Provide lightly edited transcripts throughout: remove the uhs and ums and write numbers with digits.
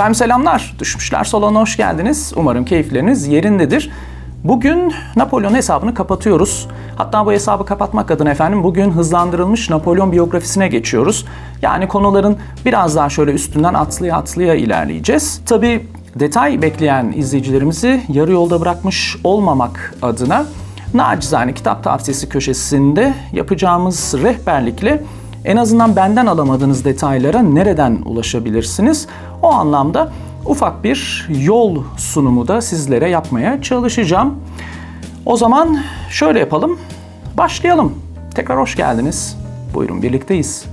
Efendim selamlar, Düşmüşler Salonuna hoş geldiniz. Umarım keyifleriniz yerindedir. Bugün Napolyon hesabını kapatıyoruz. Hatta bu hesabı kapatmak adına efendim bugün hızlandırılmış Napolyon biyografisine geçiyoruz. Yani konuların biraz daha şöyle üstünden atlaya ilerleyeceğiz. Tabii detay bekleyen izleyicilerimizi yarı yolda bırakmış olmamak adına nacizane kitap tavsiyesi köşesinde yapacağımız rehberlikle en azından benden alamadığınız detaylara nereden ulaşabilirsiniz? O anlamda ufak bir yol sunumu da sizlere yapmaya çalışacağım. O zaman şöyle yapalım, başlayalım. Tekrar hoş geldiniz. Buyurun birlikteyiz.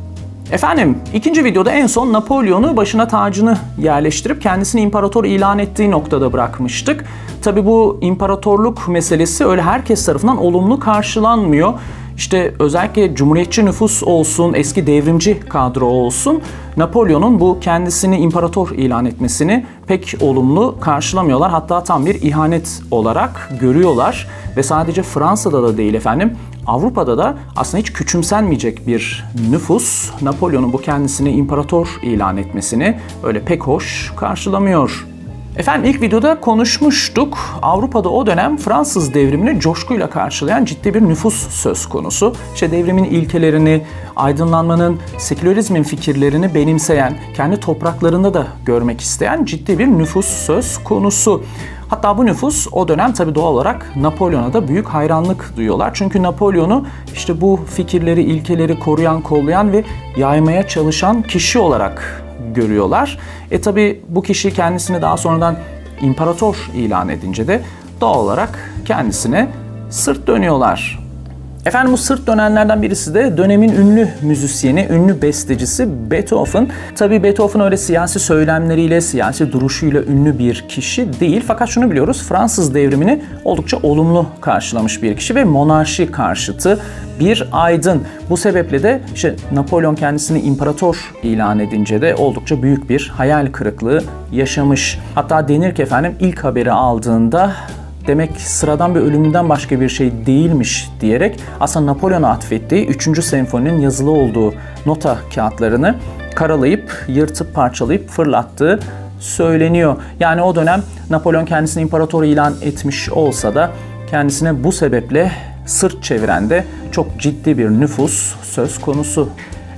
Efendim, ikinci videoda en son Napolyon'u başına tacını yerleştirip kendisini imparator ilan ettiği noktada bırakmıştık. Tabi bu imparatorluk meselesi öyle herkes tarafından olumlu karşılanmıyor. İşte özellikle cumhuriyetçi nüfus olsun, eski devrimci kadro olsun, Napolyon'un bu kendisini imparator ilan etmesini pek olumlu karşılamıyorlar. Hatta tam bir ihanet olarak görüyorlar. Ve sadece Fransa'da da değil efendim, Avrupa'da da aslında hiç küçümsenmeyecek bir nüfus Napolyon'un bu kendisini imparator ilan etmesini öyle pek hoş karşılamıyor. Efendim ilk videoda konuşmuştuk. Avrupa'da o dönem Fransız devrimini coşkuyla karşılayan ciddi bir nüfus söz konusu. İşte devrimin ilkelerini, aydınlanmanın, sekülerizmin fikirlerini benimseyen, kendi topraklarında da görmek isteyen ciddi bir nüfus söz konusu. Hatta bu nüfus o dönem tabii doğal olarak Napolyon'a da büyük hayranlık duyuyorlar. Çünkü Napolyon'u işte bu fikirleri, ilkeleri koruyan, kollayan ve yaymaya çalışan kişi olarak görüyorlar. Tabi bu kişi kendisini daha sonradan imparator ilan edince de doğal olarak kendisine sırt dönüyorlar. Efendim bu sırt dönenlerden birisi de dönemin ünlü müzisyeni, ünlü bestecisi Beethoven. Tabii Beethoven öyle siyasi söylemleriyle, siyasi duruşuyla ünlü bir kişi değil. Fakat şunu biliyoruz, Fransız devrimini oldukça olumlu karşılamış bir kişi ve monarşi karşıtı bir aydın. Bu sebeple de işte Napolyon kendisini imparator ilan edince de oldukça büyük bir hayal kırıklığı yaşamış. Hatta denir ki efendim ilk haberi aldığında demek sıradan bir ölümünden başka bir şey değilmiş diyerek aslında Napolyon'a atfettiği 3. senfoninin yazılı olduğu nota kağıtlarını karalayıp, yırtıp, parçalayıp fırlattığı söyleniyor. Yani o dönem Napolyon kendisini imparator ilan etmiş olsa da kendisine bu sebeple sırt çeviren de çok ciddi bir nüfus söz konusu.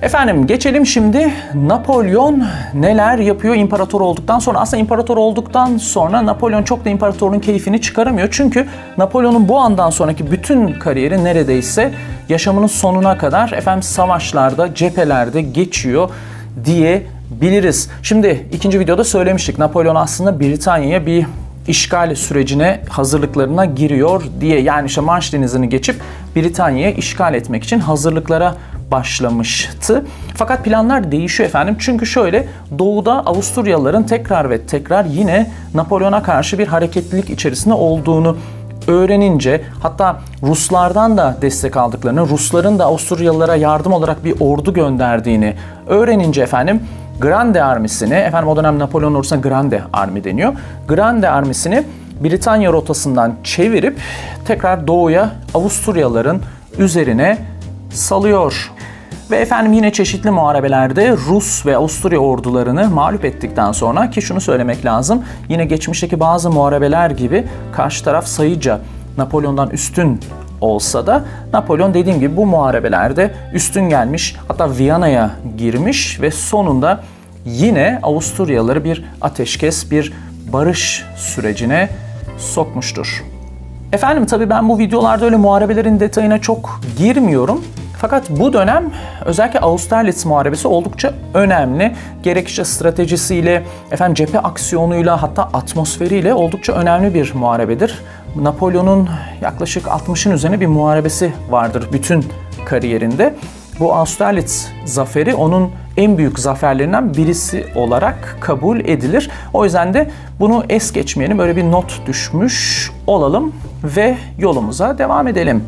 Efendim geçelim şimdi Napolyon neler yapıyor imparator olduktan sonra. Aslında imparator olduktan sonra Napolyon çok da imparatorluğun keyfini çıkaramıyor. Çünkü Napolyon'un bu andan sonraki bütün kariyeri neredeyse yaşamının sonuna kadar efendim savaşlarda, cephelerde geçiyor diyebiliriz. Şimdi ikinci videoda söylemiştik, Napolyon aslında Britanya'ya bir işgal sürecine, hazırlıklarına giriyor diye. Yani işte Manş Denizi'ni geçip Britanya'ya işgal etmek için hazırlıklara başlamıştı. Fakat planlar değişiyor efendim. Çünkü şöyle, doğuda Avusturyalıların tekrar ve tekrar yine Napolyon'a karşı bir hareketlilik içerisinde olduğunu öğrenince, hatta Ruslardan da destek aldıklarını, Rusların da Avusturyalılara yardım olarak bir ordu gönderdiğini öğrenince efendim Grande Armisi'ni, efendim o dönem Napolyon ordusuna Grande Army deniyor. Grande Armisi'ni Britanya rotasından çevirip tekrar doğuya Avusturyalıların üzerine salıyor. Ve efendim yine çeşitli muharebelerde Rus ve Avusturya ordularını mağlup ettikten sonra, ki şunu söylemek lazım, yine geçmişteki bazı muharebeler gibi karşı taraf sayıca Napolyon'dan üstün olsa da Napolyon dediğim gibi bu muharebelerde üstün gelmiş, hatta Viyana'ya girmiş ve sonunda yine Avusturyalıları bir ateşkes, bir barış sürecine sokmuştur. Efendim tabii ben bu videolarda öyle muharebelerin detayına çok girmiyorum. Fakat bu dönem özellikle Austerlitz Muharebesi oldukça önemli. Gerek işte stratejisiyle, efendim cephe aksiyonuyla, hatta atmosferiyle oldukça önemli bir muharebedir. Napolyon'un yaklaşık 60'ın üzerine bir muharebesi vardır bütün kariyerinde. Bu Austerlitz zaferi onun en büyük zaferlerinden birisi olarak kabul edilir. O yüzden de bunu es geçmeyelim, böyle bir not düşmüş olalım ve yolumuza devam edelim.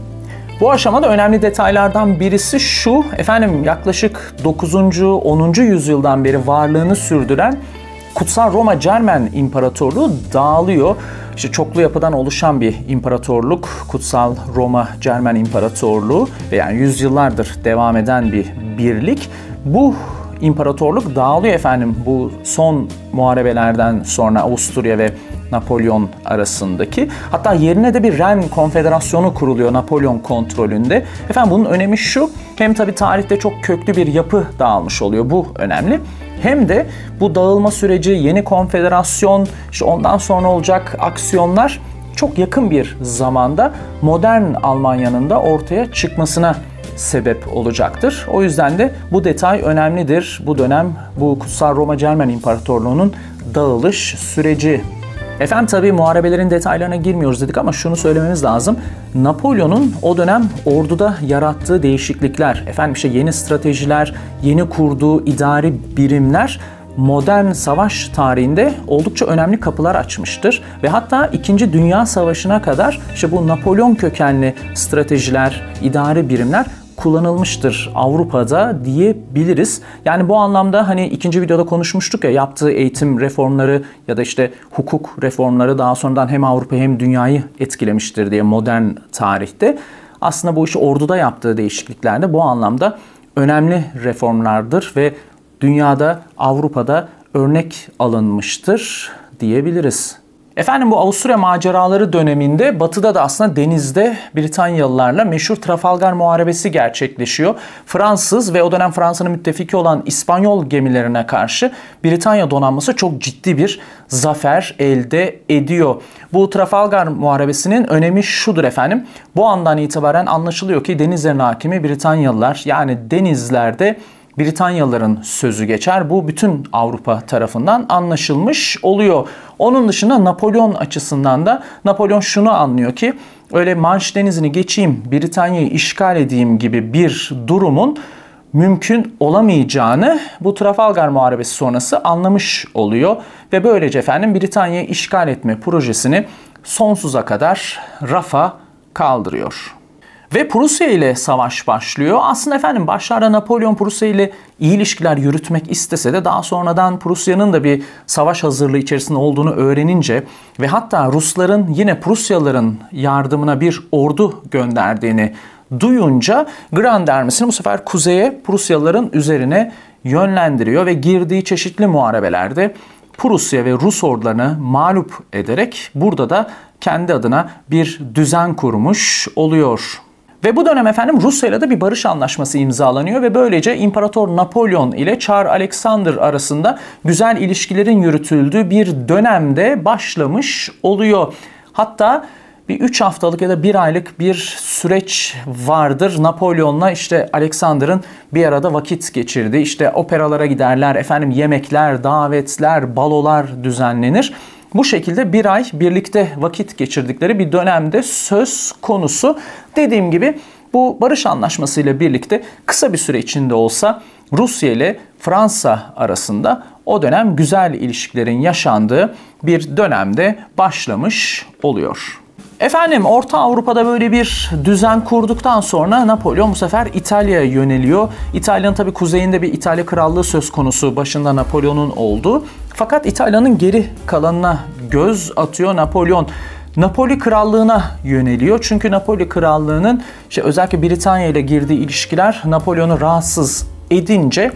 Bu aşamada önemli detaylardan birisi şu, efendim yaklaşık 9. 10. yüzyıldan beri varlığını sürdüren Kutsal Roma Cermen İmparatorluğu dağılıyor. İşte çoklu yapıdan oluşan bir imparatorluk, Kutsal Roma Cermen İmparatorluğu ve yani yüzyıllardır devam eden bir birlik. Bu imparatorluk dağılıyor efendim bu son muharebelerden sonra Avusturya ve Napolyon arasındaki. Hatta yerine de bir Ren Konfederasyonu kuruluyor Napolyon kontrolünde. Efendim bunun önemi şu, hem tabii tarihte çok köklü bir yapı dağılmış oluyor, bu önemli. Hem de bu dağılma süreci, yeni konfederasyon, işte ondan sonra olacak aksiyonlar çok yakın bir zamanda modern Almanya'nın da ortaya çıkmasına sebep olacaktır. O yüzden de bu detay önemlidir. Bu dönem bu Kutsal Roma Cermen İmparatorluğu'nun dağılış süreci. Efendim tabii muharebelerin detaylarına girmiyoruz dedik ama şunu söylememiz lazım. Napolyon'un o dönem orduda yarattığı değişiklikler, efendim işte yeni stratejiler, yeni kurduğu idari birimler modern savaş tarihinde oldukça önemli kapılar açmıştır. Ve hatta 2. Dünya Savaşı'na kadar işte bu Napolyon kökenli stratejiler, idari birimler kullanılmıştır Avrupa'da diyebiliriz. Yani bu anlamda hani ikinci videoda konuşmuştuk ya, yaptığı eğitim reformları ya da işte hukuk reformları daha sonradan hem Avrupa'yı hem dünyayı etkilemiştir diye modern tarihte. Aslında bu işi orduda yaptığı değişiklikler de bu anlamda önemli reformlardır ve dünyada, Avrupa'da örnek alınmıştır diyebiliriz. Efendim bu Avusturya maceraları döneminde batıda da aslında denizde Britanyalılarla meşhur Trafalgar Muharebesi gerçekleşiyor. Fransız ve o dönem Fransa'nın müttefiki olan İspanyol gemilerine karşı Britanya donanması çok ciddi bir zafer elde ediyor. Bu Trafalgar Muharebesi'nin önemi şudur efendim. Bu andan itibaren anlaşılıyor ki denizlerin hakimi Britanyalılar, yani denizlerde Britanyalıların sözü geçer. Bu bütün Avrupa tarafından anlaşılmış oluyor. Onun dışında Napolyon açısından da Napolyon şunu anlıyor ki öyle Manş Denizi'ni geçeyim, Britanya'yı işgal edeyim gibi bir durumun mümkün olamayacağını bu Trafalgar Muharebesi sonrası anlamış oluyor. Ve böylece efendim Britanya'yı işgal etme projesini sonsuza kadar rafa kaldırıyor. Ve Prusya ile savaş başlıyor. Aslında efendim başlarda Napolyon Prusya ile iyi ilişkiler yürütmek istese de daha sonradan Prusya'nın da bir savaş hazırlığı içerisinde olduğunu öğrenince ve hatta Rusların yine Prusyalıların yardımına bir ordu gönderdiğini duyunca Gendarmesini bu sefer kuzeye Prusyalıların üzerine yönlendiriyor ve girdiği çeşitli muharebelerde Prusya ve Rus ordularını mağlup ederek burada da kendi adına bir düzen kurmuş oluyor. Ve bu dönem efendim Rusya ile de bir barış anlaşması imzalanıyor ve böylece İmparator Napolyon ile Çar Alexander arasında güzel ilişkilerin yürütüldüğü bir dönemde başlamış oluyor. Hatta bir 3 haftalık ya da 1 aylık bir süreç vardır. Napolyon'la işte Alexander'ın bir arada vakit geçirdiği, işte operalara giderler, efendim yemekler, davetler, balolar düzenlenir. Bu şekilde 1 ay birlikte vakit geçirdikleri bir dönemde söz konusu. Dediğim gibi bu barış anlaşması ile birlikte kısa bir süre içinde olsa Rusya ile Fransa arasında o dönem güzel ilişkilerin yaşandığı bir dönemde başlamış oluyor. Efendim Orta Avrupa'da böyle bir düzen kurduktan sonra Napolyon bu sefer İtalya'ya yöneliyor. İtalya'nın tabii kuzeyinde bir İtalya Krallığı söz konusu, başında Napolyon'un olduğu. Fakat İtalya'nın geri kalanına göz atıyor Napolyon. Napoli Krallığı'na yöneliyor. Çünkü Napoli Krallığı'nın özellikle Britanya ile girdiği ilişkiler Napolyon'u rahatsız edince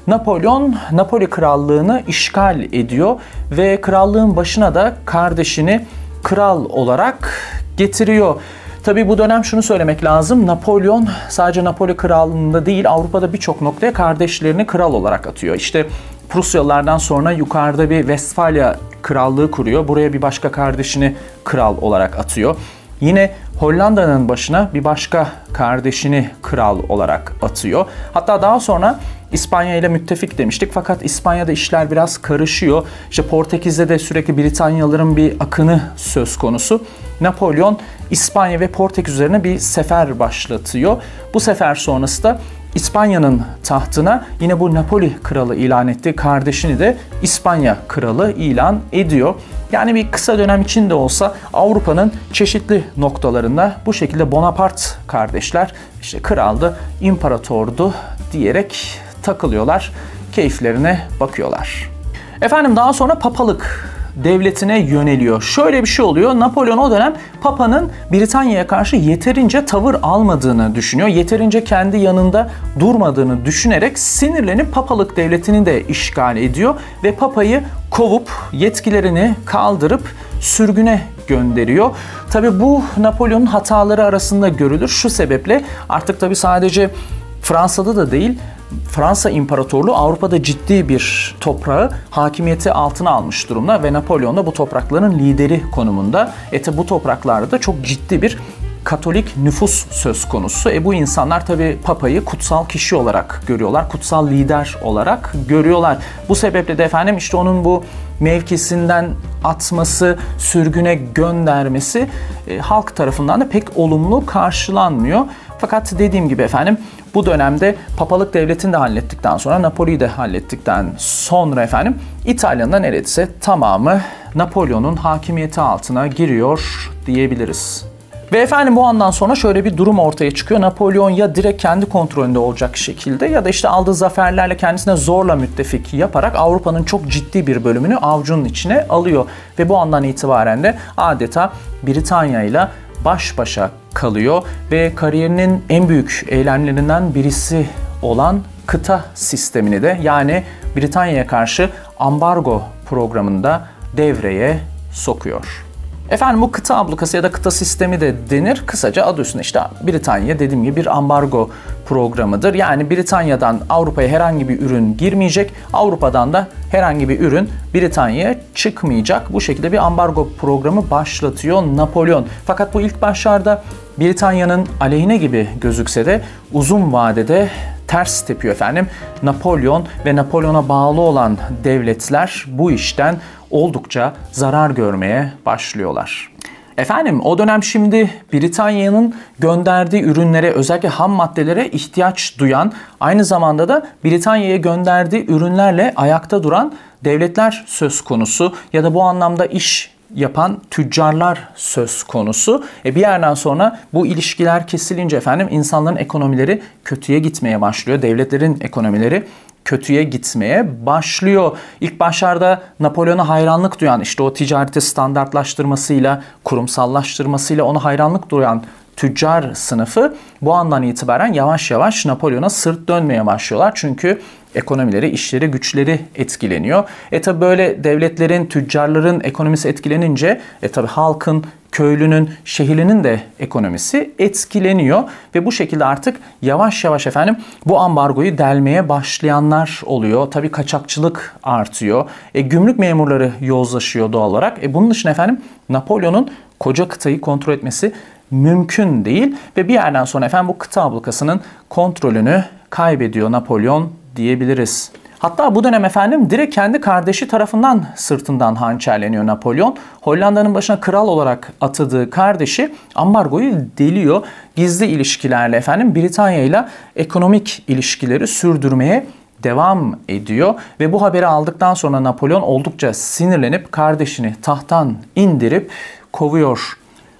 Napolyon Napoli Krallığı'nı işgal ediyor ve krallığın başına da kardeşini kral olarak getiriyor. Tabii bu dönem şunu söylemek lazım. Napolyon sadece Napoli Krallığı'nda değil, Avrupa'da birçok noktaya kardeşlerini kral olarak atıyor. İşte Prusyalılardan sonra yukarıda bir Westfalia Krallığı kuruyor. Buraya bir başka kardeşini kral olarak atıyor. Yine Hollanda'nın başına bir başka kardeşini kral olarak atıyor. Hatta daha sonra İspanya ile müttefik demiştik fakat İspanya'da işler biraz karışıyor. İşte Portekiz'de de sürekli Britanyalıların bir akını söz konusu. Napolyon İspanya ve Portekiz üzerine bir sefer başlatıyor. Bu sefer sonrası da İspanya'nın tahtına yine bu Napoli kralı ilan ettiği kardeşini de İspanya kralı ilan ediyor. Yani bir kısa dönem içinde olsa Avrupa'nın çeşitli noktalarında bu şekilde Bonaparte kardeşler işte kraldı, imparatordu diyerek takılıyorlar, keyiflerine bakıyorlar. Efendim daha sonra papalık devletine yöneliyor. Şöyle bir şey oluyor. Napolyon o dönem Papa'nın Britanya'ya karşı yeterince tavır almadığını düşünüyor. Yeterince kendi yanında durmadığını düşünerek sinirlenip Papalık devletini de işgal ediyor ve Papa'yı kovup yetkilerini kaldırıp sürgüne gönderiyor. Tabii bu Napolyon'un hataları arasında görülür. Şu sebeple artık tabii sadece Fransa'da da değil, Fransa İmparatorluğu Avrupa'da ciddi bir toprağı hakimiyeti altına almış durumda ve Napolyon da bu toprakların lideri konumunda. Bu topraklarda da çok ciddi bir Katolik nüfus söz konusu. Bu insanlar tabii Papa'yı kutsal kişi olarak görüyorlar, kutsal lider olarak görüyorlar. Bu sebeple de efendim işte onun bu mevkisinden atması, sürgüne göndermesi halk tarafından da pek olumlu karşılanmıyor. Fakat dediğim gibi efendim bu dönemde Papalık devletini de hallettikten sonra, Napoli'yi de hallettikten sonra efendim İtalya'nın da neredeyse tamamı Napolyon'un hakimiyeti altına giriyor diyebiliriz. Ve efendim bu andan sonra şöyle bir durum ortaya çıkıyor. Napolyon ya direkt kendi kontrolünde olacak şekilde ya da işte aldığı zaferlerle kendisine zorla müttefik yaparak Avrupa'nın çok ciddi bir bölümünü avucunun içine alıyor. Ve bu andan itibaren de adeta Britanya ile baş başa kalıyor ve kariyerinin en büyük eylemlerinden birisi olan kıta sistemini de, yani Britanya'ya karşı ambargo programında devreye sokuyor. Efendim bu kıta ablukası ya da kıta sistemi de denir. Kısaca adı üstünde işte Britanya dediğim gibi bir ambargo programıdır. Yani Britanya'dan Avrupa'ya herhangi bir ürün girmeyecek, Avrupa'dan da herhangi bir ürün Britanya'ya çıkmayacak. Bu şekilde bir ambargo programı başlatıyor Napolyon. Fakat bu ilk başlarda Britanya'nın aleyhine gibi gözükse de uzun vadede ters tepiyor efendim. Napolyon ve Napolyon'a bağlı olan devletler bu işten oldukça zarar görmeye başlıyorlar. Efendim o dönem şimdi Britanya'nın gönderdiği ürünlere, özellikle ham maddelere ihtiyaç duyan, aynı zamanda da Britanya'ya gönderdiği ürünlerle ayakta duran devletler söz konusu ya da bu anlamda iş yapan tüccarlar söz konusu. Bir yerden sonra bu ilişkiler kesilince efendim insanların ekonomileri kötüye gitmeye başlıyor. Devletlerin ekonomileri kötüye gitmeye başlıyor. İlk başlarda Napolyon'a hayranlık duyan, işte o ticareti standartlaştırmasıyla, kurumsallaştırmasıyla ona hayranlık duyan tüccar sınıfı bu andan itibaren yavaş yavaş Napolyon'a sırt dönmeye başlıyorlar. Çünkü ekonomileri, işleri, güçleri etkileniyor. Tabi böyle devletlerin, tüccarların ekonomisi etkilenince tabi halkın, köylünün, şehirlinin de ekonomisi etkileniyor ve bu şekilde artık yavaş yavaş efendim bu ambargoyu delmeye başlayanlar oluyor. Tabii kaçakçılık artıyor. Gümrük memurları yozlaşıyor doğal olarak. Bunun dışında efendim Napolyon'un koca kıtayı kontrol etmesi mümkün değil ve bir yerden sonra efendim bu kıta ablukasının kontrolünü kaybediyor Napolyon diyebiliriz. Hatta bu dönem efendim direkt kendi kardeşi tarafından sırtından hançerleniyor Napolyon. Hollanda'nın başına kral olarak atadığı kardeşi ambargoyu deliyor. Gizli ilişkilerle efendim Britanya ile ekonomik ilişkileri sürdürmeye devam ediyor. Ve bu haberi aldıktan sonra Napolyon oldukça sinirlenip kardeşini tahttan indirip kovuyor.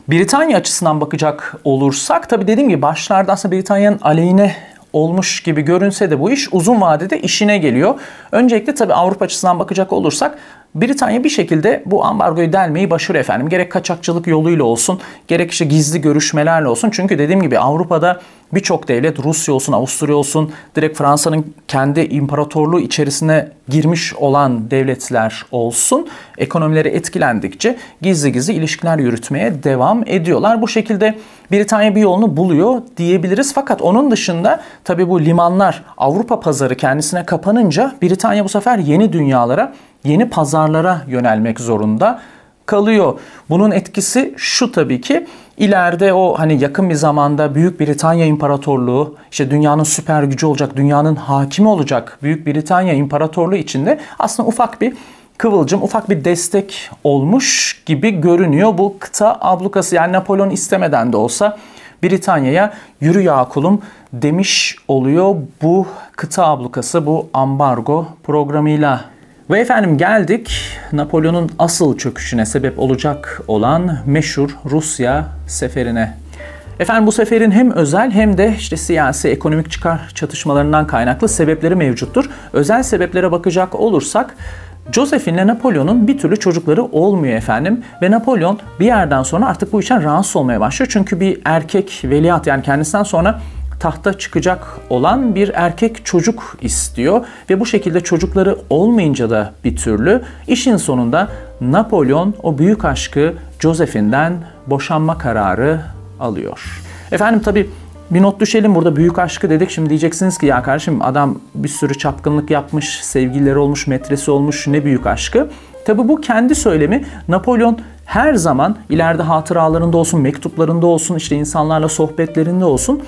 Britanya açısından bakacak olursak tabii dediğim gibi başlarda aslında Britanya'nın aleyhine olmuş gibi görünse de bu iş uzun vadede işine geliyor. Öncelikle tabii Avrupa açısından bakacak olursak Britanya bir şekilde bu ambargoyu delmeyi başarıyor efendim. Gerek kaçakçılık yoluyla olsun, gerek işte gizli görüşmelerle olsun. Çünkü dediğim gibi Avrupa'da birçok devlet, Rusya olsun, Avusturya olsun, direkt Fransa'nın kendi imparatorluğu içerisine girmiş olan devletler olsun, ekonomileri etkilendikçe gizli gizli ilişkiler yürütmeye devam ediyorlar. Bu şekilde Britanya bir yolunu buluyor diyebiliriz. Fakat onun dışında tabii bu limanlar, Avrupa pazarı kendisine kapanınca Britanya bu sefer yeni dünyalara, yeni pazarlara yönelmek zorunda kalıyor. Bunun etkisi şu tabii ki, ileride o hani yakın bir zamanda Büyük Britanya İmparatorluğu, işte dünyanın süper gücü olacak, dünyanın hakimi olacak Büyük Britanya İmparatorluğu içinde aslında ufak bir kıvılcım, ufak bir destek olmuş gibi görünüyor bu kıta ablukası. Yani Napolyon istemeden de olsa Britanya'ya yürü ya kulum demiş oluyor bu kıta ablukası, bu ambargo programıyla. Ve efendim geldik Napolyon'un asıl çöküşüne sebep olacak olan meşhur Rusya seferine. Efendim bu seferin hem özel hem de işte siyasi, ekonomik çıkar çatışmalarından kaynaklı sebepleri mevcuttur. Özel sebeplere bakacak olursak Josephine ile Napolyon'un bir türlü çocukları olmuyor efendim ve Napolyon bir yerden sonra artık bu işten rahatsız olmaya başlıyor. Çünkü bir erkek veliaht, yani kendisinden sonra tahta çıkacak olan bir erkek çocuk istiyor ve bu şekilde çocukları olmayınca da bir türlü işin sonunda Napolyon o büyük aşkı Josephine'den boşanma kararı alıyor. Efendim tabii bir not düşelim, burada büyük aşkı dedik. Şimdi diyeceksiniz ki ya kardeşim adam bir sürü çapkınlık yapmış, sevgilileri olmuş, metresi olmuş, ne büyük aşkı. Tabii bu kendi söylemi. Napolyon her zaman ileride hatıralarında olsun, mektuplarında olsun, işte insanlarla sohbetlerinde olsun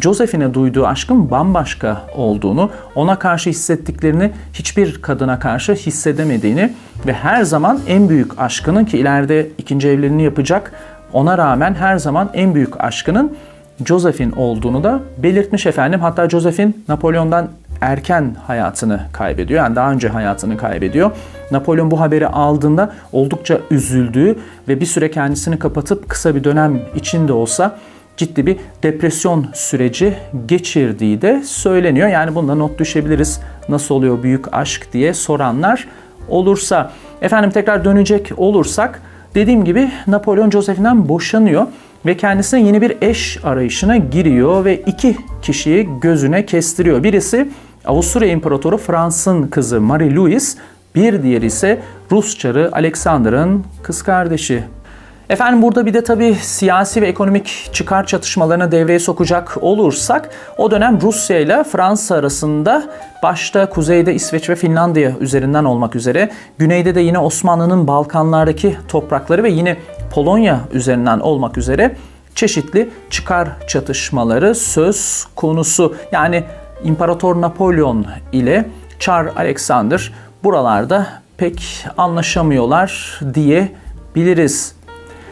Josephine duyduğu aşkın bambaşka olduğunu, ona karşı hissettiklerini hiçbir kadına karşı hissedemediğini ve her zaman en büyük aşkının, ki ileride ikinci evliliğini yapacak, ona rağmen her zaman en büyük aşkının Josephine olduğunu da belirtmiş efendim. Hatta Josephine Napolyon'dan erken hayatını kaybediyor. Yani daha önce hayatını kaybediyor. Napolyon bu haberi aldığında oldukça üzüldüğü ve bir süre kendisini kapatıp kısa bir dönem içinde olsa ciddi bir depresyon süreci geçirdiği de söyleniyor. Yani bunda not düşebiliriz. Nasıl oluyor büyük aşk diye soranlar olursa. Efendim tekrar dönecek olursak dediğim gibi Napolyon Josephine'den boşanıyor ve kendisine yeni bir eş arayışına giriyor ve iki kişiyi gözüne kestiriyor. Birisi Avusturya İmparatoru Frans'ın kızı Marie-Louise, bir diğeri ise Rus çarı Alexander'ın kız kardeşi. Efendim burada bir de tabii siyasi ve ekonomik çıkar çatışmalarını devreye sokacak olursak o dönem Rusya ile Fransa arasında başta kuzeyde İsveç ve Finlandiya üzerinden olmak üzere, güneyde de yine Osmanlı'nın Balkanlardaki toprakları ve yine Polonya üzerinden olmak üzere çeşitli çıkar çatışmaları söz konusu. Yani İmparator Napolyon ile Çar Alexander buralarda pek anlaşamıyorlar diyebiliriz.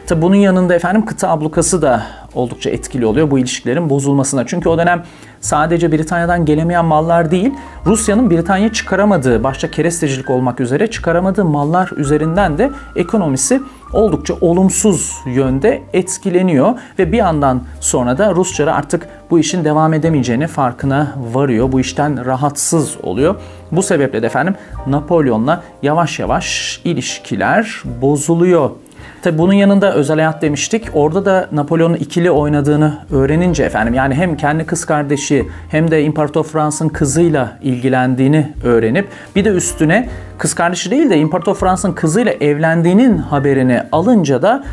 Tabi bunun yanında efendim kıta ablukası da oldukça etkili oluyor bu ilişkilerin bozulmasına. Çünkü o dönem sadece Britanya'dan gelemeyen mallar değil, Rusya'nın Britanya'ya çıkaramadığı, başta kerestecilik olmak üzere çıkaramadığı mallar üzerinden de ekonomisi oldukça olumsuz yönde etkileniyor. Ve bir yandan sonra da Rus çarı artık bu işin devam edemeyeceğini farkına varıyor. Bu işten rahatsız oluyor. Bu sebeple de efendim Napolyon'la yavaş yavaş ilişkiler bozuluyor. Tabi bunun yanında özel hayat demiştik. Orada da Napolyon'un ikili oynadığını öğrenince efendim, yani hem kendi kız kardeşi hem de İmparator Fransa'nın kızıyla ilgilendiğini öğrenip bir de üstüne kız kardeşi değil de İmparator Fransa'nın kızıyla evlendiğinin haberini alınca da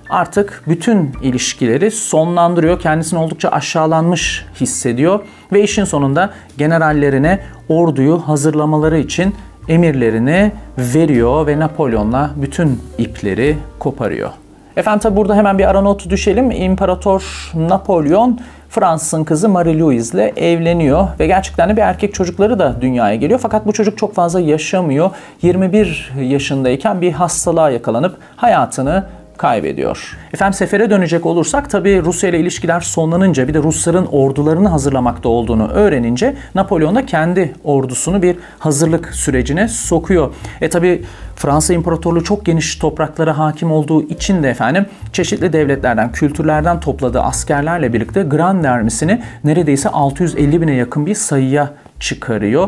artık bütün ilişkileri sonlandırıyor. Kendisini oldukça aşağılanmış hissediyor ve işin sonunda generallerine orduyu hazırlamaları için emirlerini veriyor ve Napolyon'la bütün ipleri koparıyor. Efendim tabi burada hemen bir ara not düşelim. İmparator Napolyon Fransız'ın kızı Marie-Louise ile evleniyor ve gerçekten de bir erkek çocukları da dünyaya geliyor. Fakat bu çocuk çok fazla yaşamıyor. 21 yaşındayken bir hastalığa yakalanıp hayatını kaybediyor. Efendim sefere dönecek olursak tabii Rusya ile ilişkiler sonlanınca bir de Rusların ordularını hazırlamakta olduğunu öğrenince Napolyon da kendi ordusunu bir hazırlık sürecine sokuyor. Tabii Fransa İmparatorluğu çok geniş topraklara hakim olduğu için de efendim çeşitli devletlerden, kültürlerden topladığı askerlerle birlikte Grande Armisi'ni neredeyse 650 bine yakın bir sayıya çıkarıyor.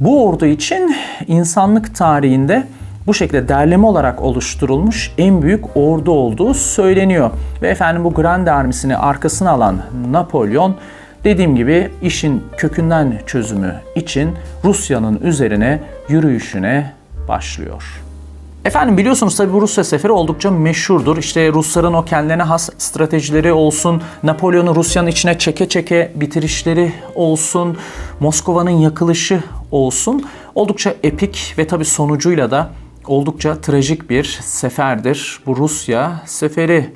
Bu ordu için insanlık tarihinde bu şekilde derleme olarak oluşturulmuş en büyük ordu olduğu söyleniyor. Ve efendim bu Grande Armisi'ni arkasına alan Napolyon, dediğim gibi işin kökünden çözümü için Rusya'nın üzerine yürüyüşüne başlıyor. Efendim biliyorsunuz tabi bu Rusya seferi oldukça meşhurdur. İşte Rusların o kendilerine has stratejileri olsun, Napolyon'u Rusya'nın içine çeke çeke bitirişleri olsun, Moskova'nın yakılışı olsun. Oldukça epik ve tabi sonucuyla da oldukça trajik bir seferdir bu Rusya seferi.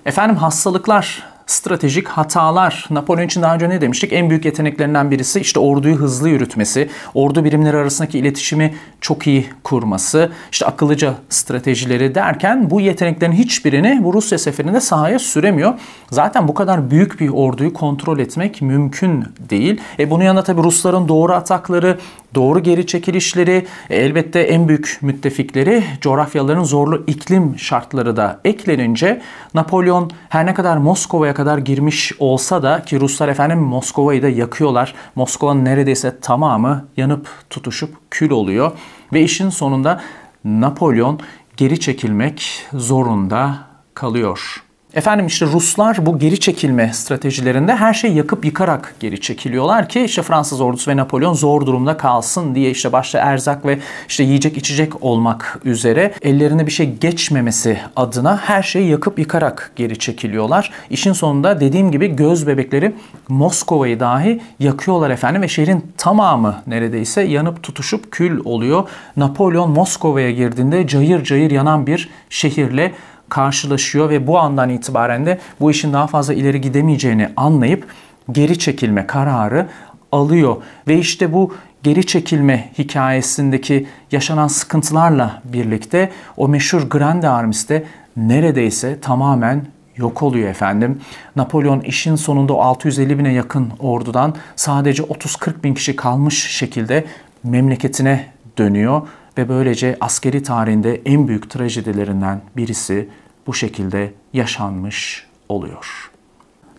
Efendim hastalıklar, stratejik hatalar. Napolyon için daha önce ne demiştik? En büyük yeteneklerinden birisi işte orduyu hızlı yürütmesi, ordu birimleri arasındaki iletişimi çok iyi kurması, işte akıllıca stratejileri derken bu yeteneklerin hiçbirini bu Rusya seferinde sahaya süremiyor. Zaten bu kadar büyük bir orduyu kontrol etmek mümkün değil. Bunun yanında tabii Rusların doğru atakları, doğru geri çekilişleri, elbette en büyük müttefikleri, coğrafyaların zorlu iklim şartları da eklenince Napolyon her ne kadar Moskova'ya kadar girmiş olsa da, ki Ruslar efendim Moskova'yı da yakıyorlar. Moskova'nın neredeyse tamamı yanıp tutuşup kül oluyor ve işin sonunda Napolyon geri çekilmek zorunda kalıyor. Efendim işte Ruslar bu geri çekilme stratejilerinde her şeyi yakıp yıkarak geri çekiliyorlar ki işte Fransız ordusu ve Napolyon zor durumda kalsın diye, işte başta erzak ve işte yiyecek içecek olmak üzere ellerine bir şey geçmemesi adına her şeyi yakıp yıkarak geri çekiliyorlar. İşin sonunda dediğim gibi göz bebekleri Moskova'yı dahi yakıyorlar efendim ve şehrin tamamı neredeyse yanıp tutuşup kül oluyor. Napolyon Moskova'ya girdiğinde cayır cayır yanan bir şehirle karşılaşıyor ve bu andan itibaren de bu işin daha fazla ileri gidemeyeceğini anlayıp geri çekilme kararı alıyor. Ve işte bu geri çekilme hikayesindeki yaşanan sıkıntılarla birlikte o meşhur Grande Armys de neredeyse tamamen yok oluyor efendim. Napolyon işin sonunda o 650 bine yakın ordudan sadece 30-40 bin kişi kalmış şekilde memleketine dönüyor. Ve böylece askeri tarihinde en büyük trajedilerinden birisi bu şekilde yaşanmış oluyor.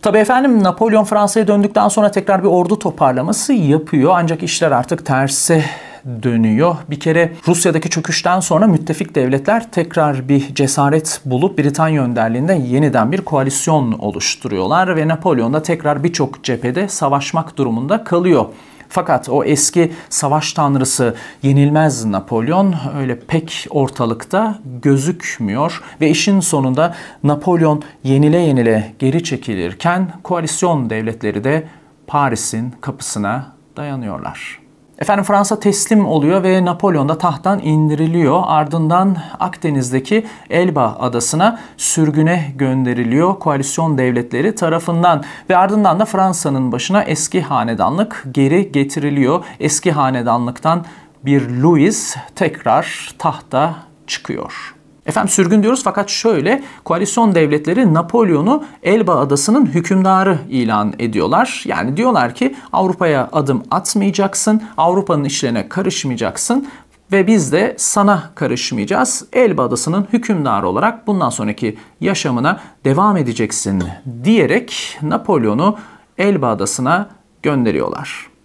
Tabii efendim Napolyon Fransa'ya döndükten sonra tekrar bir ordu toparlaması yapıyor. Ancak işler artık terse dönüyor. Bir kere Rusya'daki çöküşten sonra müttefik devletler tekrar bir cesaret bulup Britanya önderliğinde yeniden bir koalisyon oluşturuyorlar ve Napolyon da tekrar birçok cephede savaşmak durumunda kalıyor. Fakat o eski savaş tanrısı yenilmez Napolyon öyle pek ortalıkta gözükmüyor ve işin sonunda Napolyon yenile yenile geri çekilirken koalisyon devletleri de Paris'in kapısına dayanıyorlar. Efendim Fransa teslim oluyor ve Napolyon da tahttan indiriliyor. Ardından Akdeniz'deki Elba adasına sürgüne gönderiliyor koalisyon devletleri tarafından. Ve ardından da Fransa'nın başına eski hanedanlık geri getiriliyor. Eski hanedanlıktan bir Louis tekrar tahta çıkıyor. Efendim sürgün diyoruz fakat şöyle, koalisyon devletleri Napolyon'u Elba adasının hükümdarı ilan ediyorlar. Yani diyorlar ki Avrupa'ya adım atmayacaksın, Avrupa'nın işlerine karışmayacaksın ve biz de sana karışmayacağız. Elba adasının hükümdarı olarak bundan sonraki yaşamına devam edeceksin diyerek Napolyon'u Elba adasına gönderiyorlar.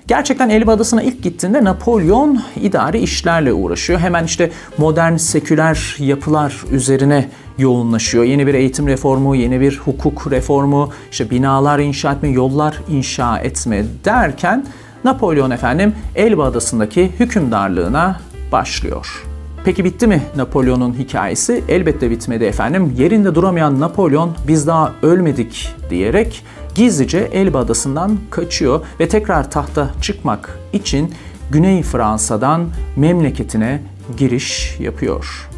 Gerçekten Elba Adası'na ilk gittiğinde Napolyon idari işlerle uğraşıyor. Hemen işte modern seküler yapılar üzerine yoğunlaşıyor. Yeni bir eğitim reformu, yeni bir hukuk reformu, işte binalar inşa etme, yollar inşa etme derken Napolyon efendim Elba Adası'ndaki hükümdarlığına başlıyor. Peki bitti mi Napolyon'un hikayesi? Elbette bitmedi efendim. Yerinde duramayan Napolyon biz daha ölmedik diyerek gizlice Elba Adası'ndan kaçıyor ve tekrar tahta çıkmak için Güney Fransa'dan memleketine giriş yapıyor.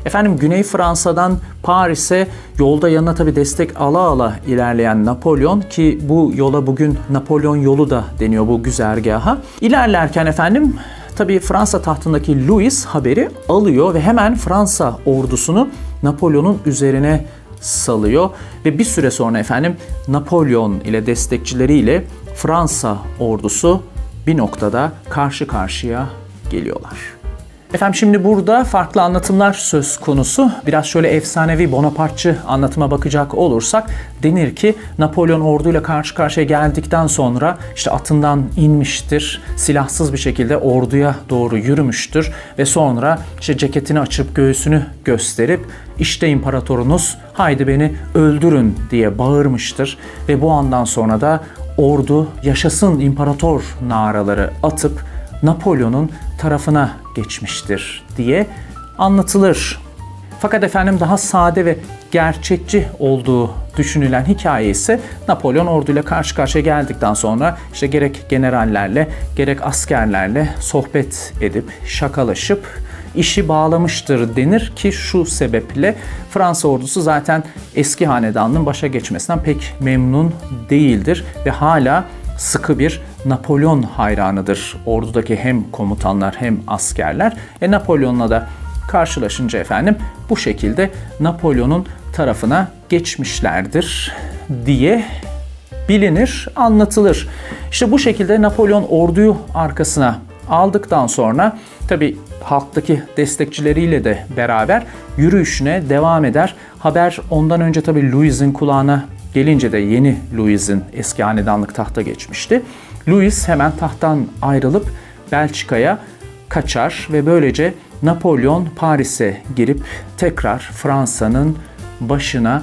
Efendim Güney Fransa'dan Paris'e yolda yanına tabii destek ala ilerleyen Napolyon, ki bu yola bugün Napolyon yolu da deniyor bu güzergaha. İlerlerken efendim tabii Fransa tahtındaki Louis haberi alıyor ve hemen Fransa ordusunu Napolyon'un üzerine salıyor ve bir süre sonra efendim Napolyon ile destekçileriyle Fransa ordusu bir noktada karşı karşıya geliyorlar. Efendim şimdi burada farklı anlatımlar söz konusu. Biraz şöyle efsanevi Bonapartçı anlatıma bakacak olursak denir ki Napolyon orduyla karşı karşıya geldikten sonra işte atından inmiştir, silahsız bir şekilde orduya doğru yürümüştür ve sonra işte ceketini açıp göğsünü gösterip işte imparatorunuz, haydi beni öldürün diye bağırmıştır ve bu andan sonra da ordu yaşasın imparator naraları atıp Napolyon'un tarafına geçmiştir diye anlatılır. Fakat efendim daha sade ve gerçekçi olduğu düşünülen hikaye ise Napolyon orduyla karşı karşıya geldikten sonra işte gerek generallerle gerek askerlerle sohbet edip şakalaşıp işi bağlamıştır denir ki şu sebeple Fransa ordusu zaten eski hanedanlığın başa geçmesinden pek memnun değildir ve hala sıkı bir Napolyon hayranıdır ordudaki hem komutanlar hem askerler. Napolyon'la da karşılaşınca efendim bu şekilde Napolyon'un tarafına geçmişlerdir diye bilinir, anlatılır. İşte bu şekilde Napolyon orduyu arkasına aldıktan sonra tabii halktaki destekçileriyle de beraber yürüyüşüne devam eder. Haber ondan önce tabii Louis'in kulağına gelince de yeni Louis'in eski hanedanlık tahta geçmişti. Louis hemen tahttan ayrılıp Belçika'ya kaçar ve böylece Napolyon Paris'e girip tekrar Fransa'nın başına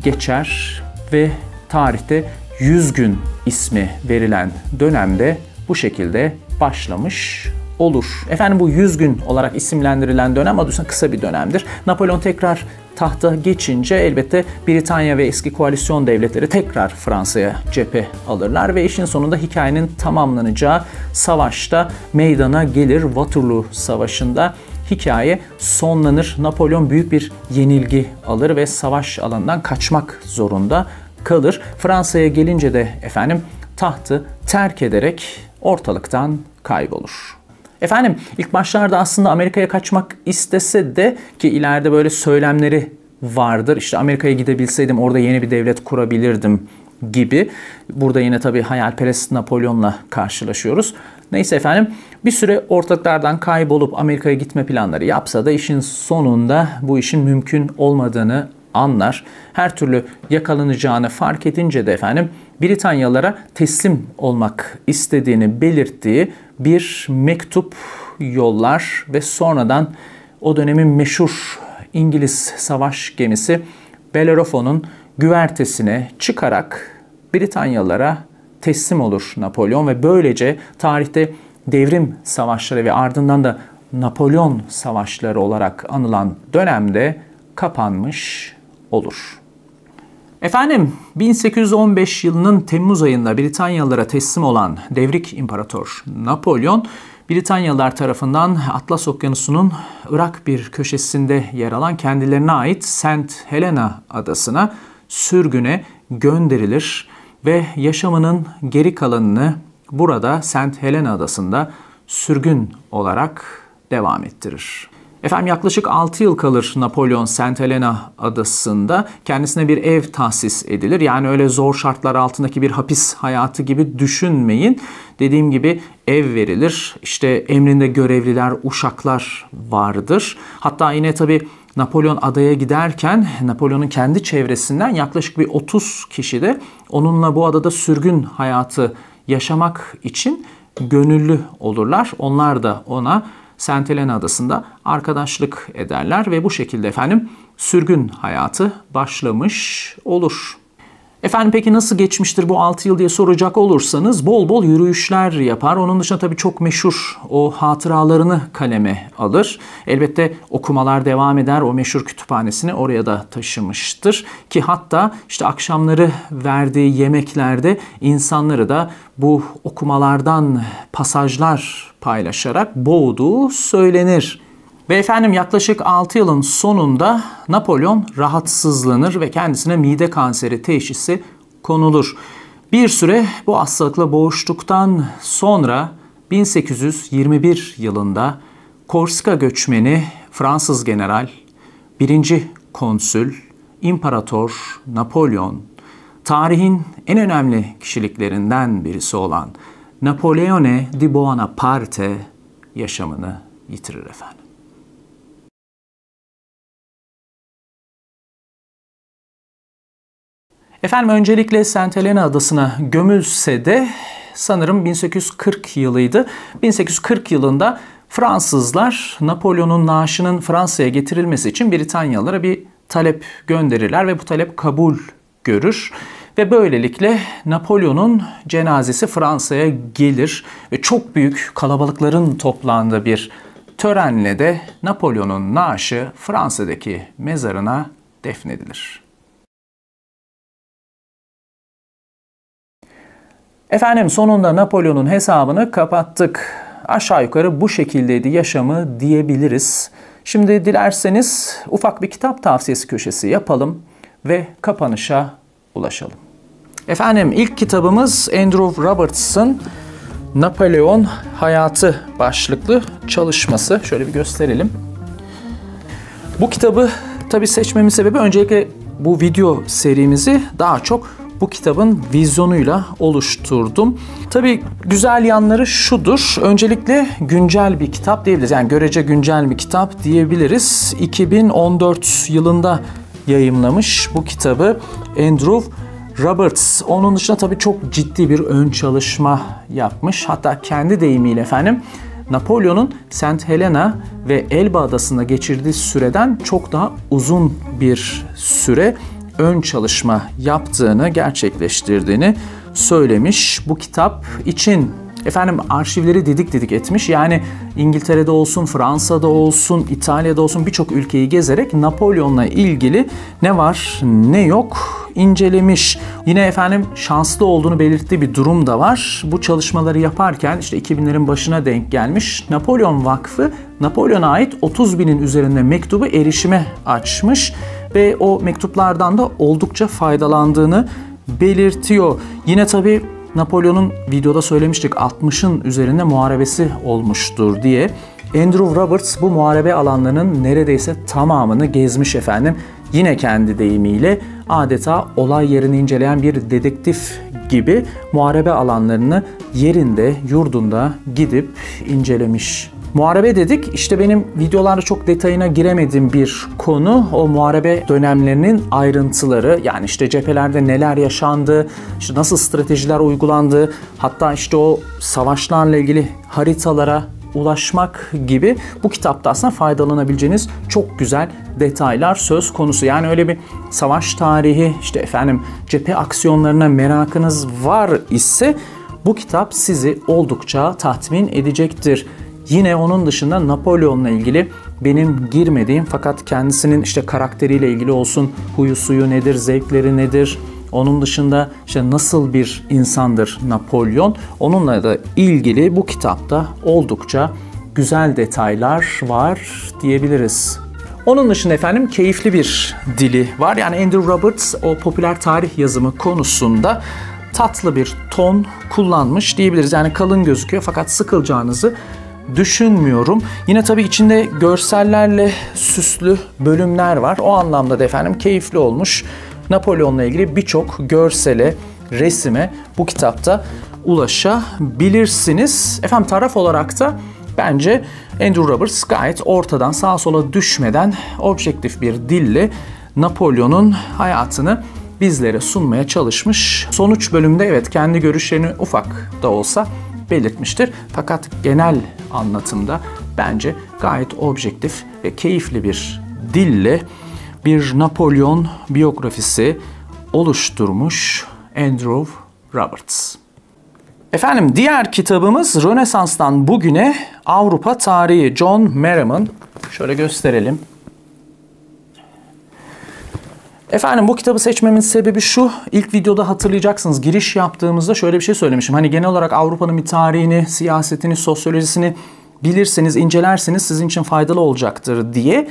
geçer ve tarihte 100 gün ismi verilen dönemde bu şekilde başlamış olur. Efendim bu 100 gün olarak isimlendirilen dönem adı üstünde kısa bir dönemdir. Napolyon tekrar tahta geçince elbette Britanya ve eski koalisyon devletleri tekrar Fransa'ya cephe alırlar ve işin sonunda hikayenin tamamlanacağı savaşta meydana gelir. Waterloo Savaşı'nda hikaye sonlanır. Napolyon büyük bir yenilgi alır ve savaş alanından kaçmak zorunda kalır. Fransa'ya gelince de efendim tahtı terk ederek ortalıktan kaybolur. Efendim ilk başlarda aslında Amerika'ya kaçmak istese de ki ileride böyle söylemleri vardır. İşte Amerika'ya gidebilseydim orada yeni bir devlet kurabilirdim gibi. Burada yine tabii hayalperest Napolyon'la karşılaşıyoruz. Neyse efendim bir süre ortalıklardan kaybolup Amerika'ya gitme planları yapsa da işin sonunda bu işin mümkün olmadığını anlar. Her türlü yakalanacağını fark edince de efendim Britanyalılara teslim olmak istediğini belirttiği bir mektup yollar ve sonradan o dönemin meşhur İngiliz savaş gemisi Bellerophon'un güvertesine çıkarak Britanyalılara teslim olur Napolyon ve böylece tarihte devrim savaşları ve ardından da Napolyon savaşları olarak anılan dönemde kapanmış olur. Efendim 1815 yılının Temmuz ayında Britanyalılara teslim olan devrik imparator Napolyon, Britanyalılar tarafından Atlas Okyanusu'nun Irak bir köşesinde yer alan kendilerine ait St. Helena adasına sürgüne gönderilir ve yaşamının geri kalanını burada St. Helena adasında sürgün olarak devam ettirir. Efendim yaklaşık 6 yıl kalır Napolyon St. Helena adasında. Kendisine bir ev tahsis edilir. Yani öyle zor şartlar altındaki bir hapis hayatı gibi düşünmeyin. Dediğim gibi ev verilir. İşte emrinde görevliler, uşaklar vardır. Hatta yine tabii Napolyon adaya giderken Napolyon'un kendi çevresinden yaklaşık bir 30 kişi de onunla bu adada sürgün hayatı yaşamak için gönüllü olurlar. Onlar da ona St. Helena adasında arkadaşlık ederler ve bu şekilde efendim sürgün hayatı başlamış olur. Efendim peki nasıl geçmiştir bu 6 yıl diye soracak olursanız bol bol yürüyüşler yapar. Onun dışında tabii çok meşhur o hatıralarını kaleme alır. Elbette okumalar devam eder. O meşhur kütüphanesini oraya da taşımıştır. Ki hatta işte akşamları verdiği yemeklerde insanları da bu okumalardan pasajlar paylaşarak boğduğu söylenir. Ve efendim yaklaşık 6 yılın sonunda Napolyon rahatsızlanır ve kendisine mide kanseri teşhisi konulur. Bir süre bu hastalıkla boğuştuktan sonra 1821 yılında Korsika göçmeni Fransız general, 1. konsül, İmparator Napolyon, tarihin en önemli kişiliklerinden birisi olan Napoleone di Bonaparte yaşamını yitirir efendim. Efendim öncelikle St. Helena adasına gömülse de sanırım 1840 yılıydı. 1840 yılında Fransızlar Napolyon'un naaşının Fransa'ya getirilmesi için Britanyalılara bir talep gönderirler ve bu talep kabul görür. Ve böylelikle Napolyon'un cenazesi Fransa'ya gelir ve çok büyük kalabalıkların toplandığı bir törenle de Napolyon'un naaşı Fransa'daki mezarına defnedilir. Efendim sonunda Napolyon'un hesabını kapattık. Aşağı yukarı bu şekildeydi yaşamı diyebiliriz. Şimdi dilerseniz ufak bir kitap tavsiyesi köşesi yapalım ve kapanışa ulaşalım. Efendim ilk kitabımız Andrew Roberts'ın Napolyon Hayatı başlıklı çalışması. Şöyle bir gösterelim. Bu kitabı tabii seçmemin sebebi öncelikle bu video serimizi daha çok bu kitabın vizyonuyla oluşturdum. Tabii güzel yanları şudur. Öncelikle güncel bir kitap diyebiliriz. Yani görece güncel bir kitap diyebiliriz. 2014 yılında yayımlamış bu kitabı Andrew Roberts. Onun dışında tabii çok ciddi bir ön çalışma yapmış. Hatta kendi deyimiyle efendim Napolyon'un St. Helena ve Elba adasında geçirdiği süreden çok daha uzun bir süre ön çalışma yaptığını, gerçekleştirdiğini söylemiş bu kitap için. Efendim arşivleri didik etmiş. Yani İngiltere'de olsun, Fransa'da olsun, İtalya'da olsun birçok ülkeyi gezerek Napolyon'la ilgili ne var ne yok incelemiş. Yine efendim şanslı olduğunu belirttiği bir durum da var. Bu çalışmaları yaparken işte 2000'lerin başına denk gelmiş. Napolyon Vakfı Napolyon'a ait 30 binin üzerinde mektubu erişime açmış ve o mektuplardan da oldukça faydalandığını belirtiyor. Yine tabii Napolyon'un videoda söylemiştik 60'ın üzerinde muharebesi olmuştur diye. Andrew Roberts bu muharebe alanlarının neredeyse tamamını gezmiş efendim. Yine kendi deyimiyle adeta olay yerini inceleyen bir dedektif gibi muharebe alanlarını yerinde, yurdunda gidip incelemiş. Muharebe dedik, işte benim videolarda çok detayına giremediğim bir konu o muharebe dönemlerinin ayrıntıları. Yani işte cephelerde neler yaşandı, işte nasıl stratejiler uygulandı, hatta işte o savaşlarla ilgili haritalara ulaşmak gibi bu kitapta aslında faydalanabileceğiniz çok güzel detaylar söz konusu. Yani öyle bir savaş tarihi, işte efendim cephe aksiyonlarına merakınız var ise bu kitap sizi oldukça tatmin edecektir. Yine onun dışında Napolyon'la ilgili benim girmediğim fakat kendisinin işte karakteriyle ilgili olsun, huyu suyu nedir, zevkleri nedir, onun dışında işte nasıl bir insandır Napolyon, onunla da ilgili bu kitapta oldukça güzel detaylar var diyebiliriz. Onun dışında efendim keyifli bir dili var. Yani Andrew Roberts o popüler tarih yazımı konusunda tatlı bir ton kullanmış diyebiliriz. Yani kalın gözüküyor fakat sıkılacağınızı düşünmüyorum. Yine tabii içinde görsellerle süslü bölümler var. O anlamda da efendim keyifli olmuş. Napolyon'la ilgili birçok görsele, resime bu kitapta ulaşabilirsiniz. Efendim taraf olarak da bence Andrew Roberts gayet ortadan sağa sola düşmeden objektif bir dille Napolyon'un hayatını bizlere sunmaya çalışmış. Sonuç bölümde evet kendi görüşlerini ufak da olsa belirtmiştir. Fakat genel anlatımda bence gayet objektif ve keyifli bir dille bir Napolyon biyografisi oluşturmuş Andrew Roberts. Efendim diğer kitabımız Rönesans'tan bugüne Avrupa Tarihi, John Merriman. Şöyle gösterelim. Efendim bu kitabı seçmemin sebebi şu, ilk videoda hatırlayacaksınız giriş yaptığımızda şöyle bir şey söylemişim. Hani genel olarak Avrupa'nın bir tarihini, siyasetini, sosyolojisini bilirseniz, incelerseniz sizin için faydalı olacaktır diye.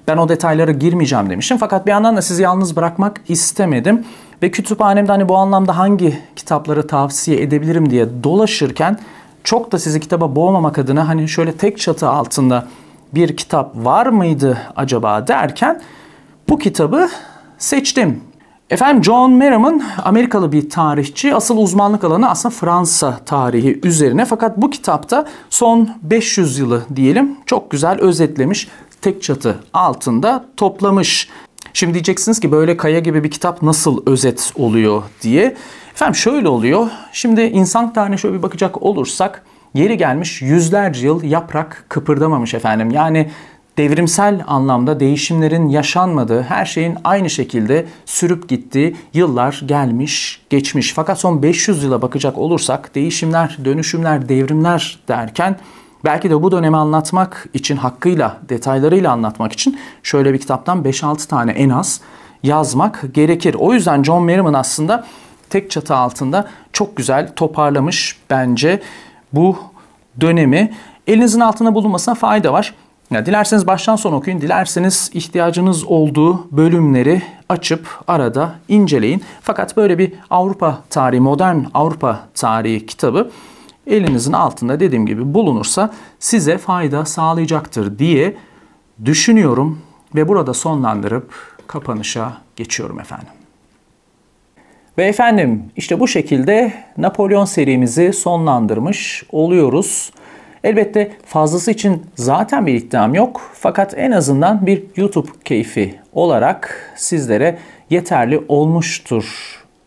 Ben o detaylara girmeyeceğim demiştim. Fakat bir yandan da sizi yalnız bırakmak istemedim. Ve kütüphanemde hani bu anlamda hangi kitapları tavsiye edebilirim diye dolaşırken çok da sizi kitaba boğmamak adına hani şöyle tek çatı altında bir kitap var mıydı acaba derken bu kitabı seçtim. Efendim John Merriman Amerikalı bir tarihçi. Asıl uzmanlık alanı aslında Fransa tarihi üzerine. Fakat bu kitapta son 500 yılı diyelim çok güzel özetlemiş. Tek çatı altında toplamış. Şimdi diyeceksiniz ki böyle kaya gibi bir kitap nasıl özet oluyor diye. Efendim şöyle oluyor. Şimdi insan tarihine şöyle bir bakacak olursak yeri gelmiş yüzlerce yıl yaprak kıpırdamamış efendim. Yani devrimsel anlamda değişimlerin yaşanmadığı, her şeyin aynı şekilde sürüp gittiği yıllar gelmiş, geçmiş. Fakat son 500 yıla bakacak olursak değişimler, dönüşümler, devrimler derken belki de bu dönemi anlatmak için, hakkıyla, detaylarıyla anlatmak için şöyle bir kitaptan 5-6 tane en az yazmak gerekir. O yüzden John Merriman aslında tek çatı altında çok güzel toparlamış bence bu dönemi. Elinizin altında bulunmasına fayda var. Ya dilerseniz baştan sona okuyun, dilerseniz ihtiyacınız olduğu bölümleri açıp arada inceleyin. Fakat böyle bir Avrupa tarihi, modern Avrupa tarihi kitabı elinizin altında dediğim gibi bulunursa size fayda sağlayacaktır diye düşünüyorum ve burada sonlandırıp kapanışa geçiyorum efendim. Ve efendim işte bu şekilde Napolyon serimizi sonlandırmış oluyoruz. Elbette fazlası için zaten bir iddiam yok. Fakat en azından bir YouTube keyfi olarak sizlere yeterli olmuştur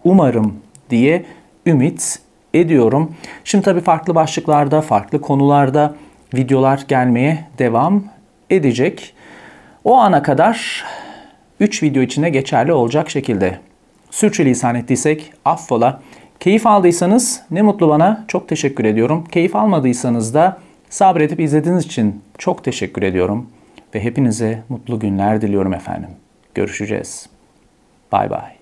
umarım diye ümit ediyorum. Şimdi tabii farklı başlıklarda, farklı konularda videolar gelmeye devam edecek. O ana kadar 3 video içinde geçerli olacak şekilde. Sürçülisan ettiysek affola. Keyif aldıysanız ne mutlu bana, çok teşekkür ediyorum. Keyif almadıysanız da sabredip izlediğiniz için çok teşekkür ediyorum. Ve hepinize mutlu günler diliyorum efendim. Görüşeceğiz. Bay bay.